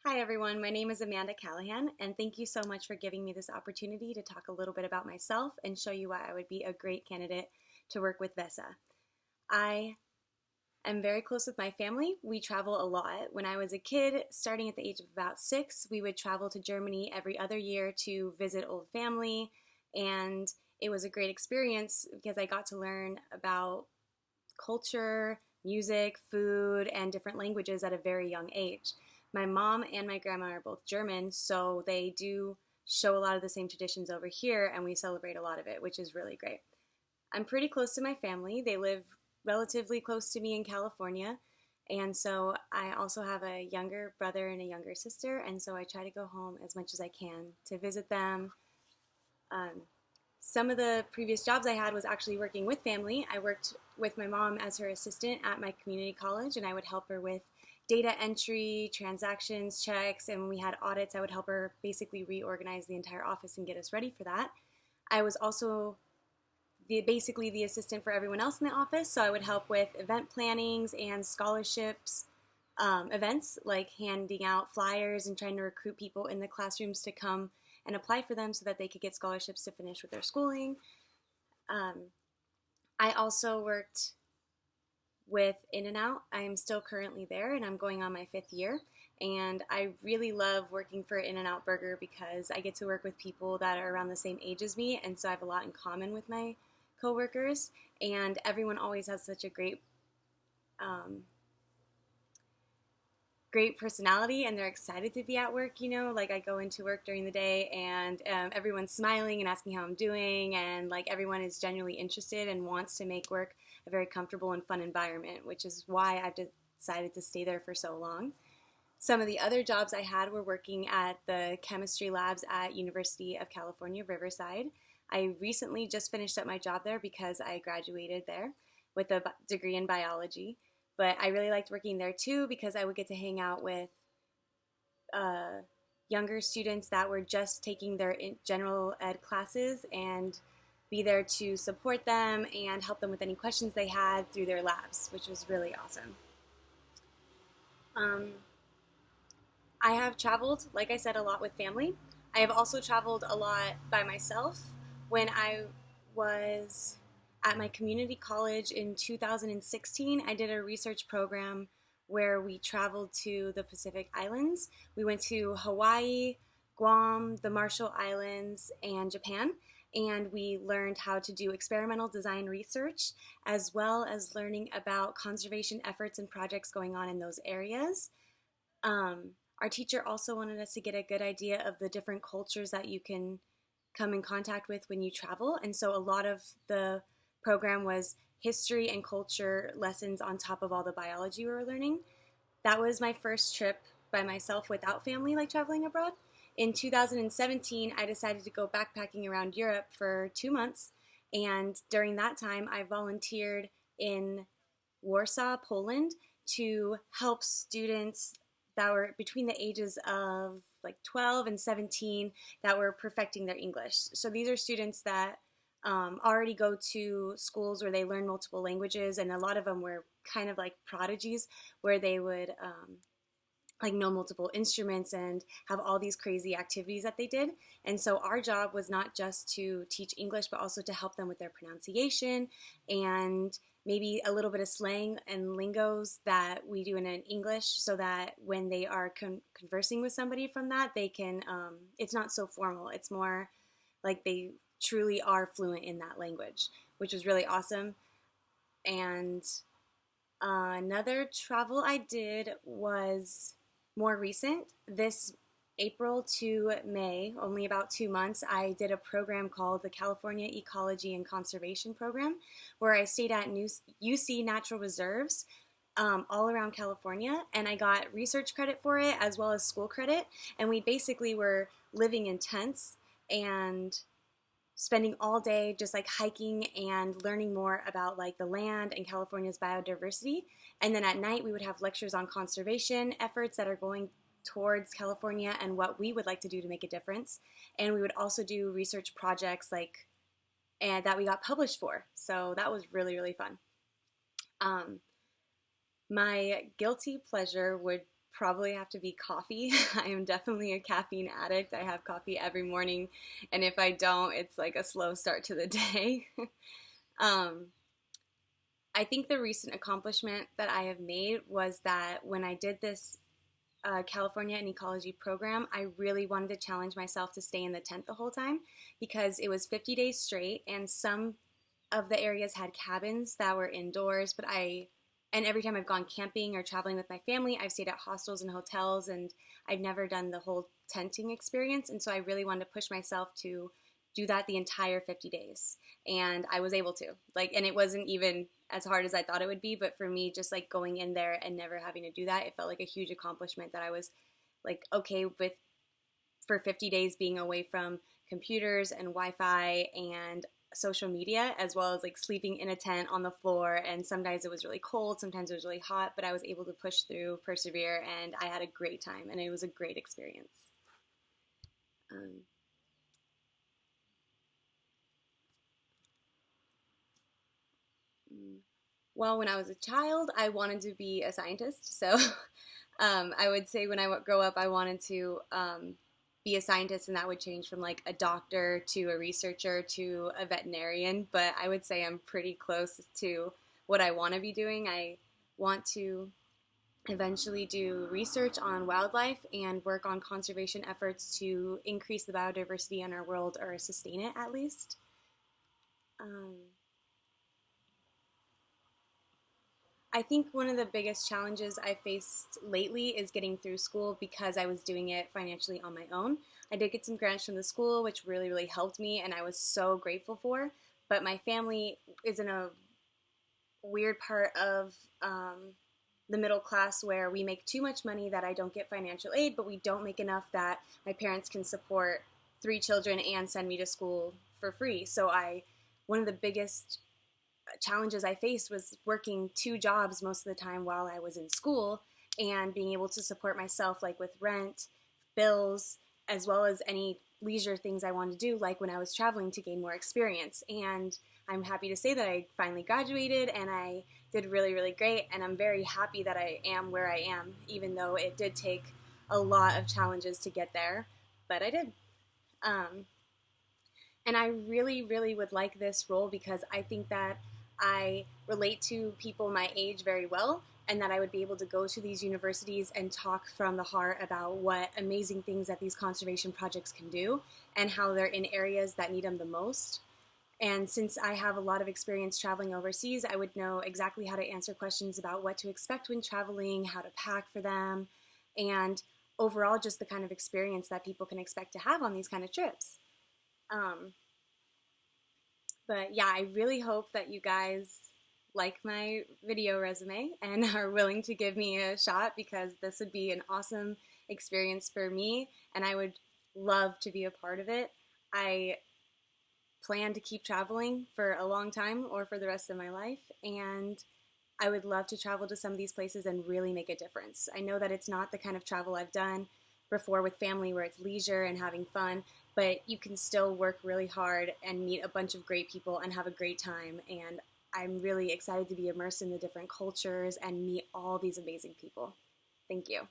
Hi everyone, my name is Amanda Callahan, and thank you so much for giving me this opportunity to talk a little bit about myself and show you why I would be a great candidate to work with VESA. I am very close with my family. We travel a lot. When I was a kid, starting at the age of about 6, we would travel to Germany every other year to visit old family, and it was a great experience because I got to learn about culture, music, food, and different languages at a very young age. My mom and my grandma are both German, so they do show a lot of the same traditions over here, and we celebrate a lot of it, which is really great. I'm pretty close to my family. They live relatively close to me in California, and so I also have a younger brother and a younger sister, and so I try to go home as much as I can to visit them. Um, some of the previous jobs I had was actually working with family. I worked with my mom as her assistant at my community college, and I would help her with data entry, transactions, checks, and when we had audits, I would help her basically reorganize the entire office and get us ready for that. I was also basically the assistant for everyone else in the office, so I would help with event plannings and scholarships, events like handing out flyers and trying to recruit people in the classrooms to come and apply for them so that they could get scholarships to finish with their schooling. Um, I also worked with In-N-Out. I am still currently there and I'm going on my 5th year. And I really love working for In-N-Out Burger because I get to work with people that are around the same age as me, and so I have a lot in common with my coworkers. And everyone always has such a um, great personality, and they're excited to be at work. Like I go into work during the day and everyone's smiling and asking how I'm doing, and like everyone is genuinely interested and wants to make work a very comfortable and fun environment, which is why I've decided to stay there for so long. Some of the other jobs I had were working at the chemistry labs at University of California, Riverside. I recently just finished up my job there because I graduated there with a degree in biology. But I really liked working there too because I would get to hang out with uh, younger students that were just taking their general ed classes and be there to support them and help them with any questions they had through their labs, which was really awesome. Um, I have traveled, like I said, a lot with family. I have also traveled a lot by myself. When I was at my community college in 2016, I did a research program where we traveled to the Pacific Islands. We went to Hawaii, Guam, the Marshall Islands, and Japan. And we learned how to do experimental design research, as well as learning about conservation efforts and projects going on in those areas. Um, our teacher also wanted us to get a good idea of the different cultures that you can come in contact with when you travel. And so a lot of the program was history and culture lessons on top of all the biology we were learning. That was my first trip by myself without family, like traveling abroad. In 2017, I decided to go backpacking around Europe for 2 months. And during that time, I volunteered in Warsaw, Poland, to help students that were between the ages of like 12 and 17 that were perfecting their English. So these are students that already go to schools where they learn multiple languages, and a lot of them were kind of like prodigies, where they would like know multiple instruments and have all these crazy activities that they did. And so our job was not just to teach English, but also to help them with their pronunciation and maybe a little bit of slang and lingos that we do in English, so that when they are conversing with somebody from that, they can, it's not so formal. It's more like they truly are fluent in that language, which was really awesome. And another travel I did was more recent. This April to May, only about 2 months, I did a program called the California Ecology and Conservation Program, where I stayed at UC Natural Reserves all around California, and I got research credit for it as well as school credit. And we basically were living in tents and spending all day just like hiking and learning more about like the land and California's biodiversity. And then at night we would have lectures on conservation efforts that are going towards California and what we would like to do to make a difference. And we would also do research projects like and that we got published for. So that was really, really fun. My guilty pleasure would probably have to be coffee. I am definitely a caffeine addict. I have coffee every morning, and if I don't, it's like a slow start to the day. um, I think the recent accomplishment that I have made was that when I did this California and ecology program, I really wanted to challenge myself to stay in the tent the whole time because it was 50 days straight, and some of the areas had cabins that were indoors, and every time I've gone camping or traveling with my family, I've stayed at hostels and hotels, and I've never done the whole tenting experience. And so I really wanted to push myself to do that the entire 50 days. And I was able to. And it wasn't even as hard as I thought it would be, but for me, just like going in there and never having to do that, it felt like a huge accomplishment that I was like okay with for 50 days being away from computers and Wi-Fi and social media, as well as like sleeping in a tent on the floor. And sometimes it was really cold, sometimes it was really hot, but I was able to push through, persevere, and I had a great time, and it was a great experience. Um, well, when I was a child, I wanted to be a scientist. So I would say when I grow up, I wanted to be a scientist, and that would change from like a doctor to a researcher to a veterinarian. But I would say I'm pretty close to what I want to be doing. I want to eventually do research on wildlife and work on conservation efforts to increase the biodiversity in our world or sustain it at least. Um, I think one of the biggest challenges I faced lately is getting through school because I was doing it financially on my own. I did get some grants from the school, which really, really helped me, and I was so grateful for. But my family is in a weird part of the middle class where we make too much money that I don't get financial aid, but we don't make enough that my parents can support 3 children and send me to school for free. So one of the biggest challenges I faced was working 2 jobs most of the time while I was in school and being able to support myself like with rent, bills, as well as any leisure things I wanted to do, like when I was traveling to gain more experience. And I'm happy to say that I finally graduated and I did really, really great. And I'm very happy that I am where I am, even though it did take a lot of challenges to get there, but I did. Um, and I really, really would like this role because I think that I relate to people my age very well, and that I would be able to go to these universities and talk from the heart about what amazing things that these conservation projects can do and how they're in areas that need them the most. And since I have a lot of experience traveling overseas, I would know exactly how to answer questions about what to expect when traveling, how to pack for them, and overall just the kind of experience that people can expect to have on these kind of trips. Um, but yeah, I really hope that you guys like my video resume and are willing to give me a shot because this would be an awesome experience for me and I would love to be a part of it. I plan to keep traveling for a long time or for the rest of my life, and I would love to travel to some of these places and really make a difference. I know that it's not the kind of travel I've done before with family where it's leisure and having fun, but you can still work really hard and meet a bunch of great people and have a great time. And I'm really excited to be immersed in the different cultures and meet all these amazing people. Thank you.